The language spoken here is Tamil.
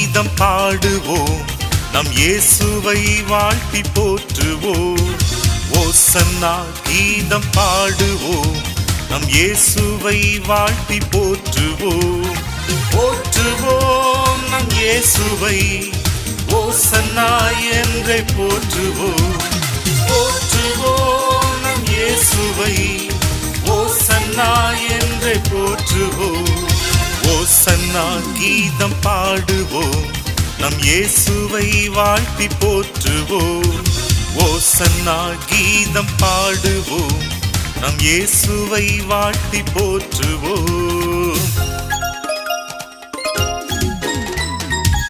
கீதம் பாடுவோம், நம் இயேசுவை வாழ்த்தி போற்றுவோம். ஓசன்னா கீதம் பாடுவோம், நம் இயேசுவை வாழ்த்தி போற்றுவோம். போற்றுவோம் நம் இயேசுவை, ஓசன்னா என்றே போற்றுவோம். போற்றுவோம் நம் இயேசுவை, ஓசன்னா என்றே போற்றுவோம். ஓசன்னா கீதம் பாடுவோம், நம் இயேசுவை வாழ்த்தி போற்றுவோம். ஓசன்னா கீதம் பாடுவோம், நம் இயேசுவை வாழ்த்தி போற்றுவோம்.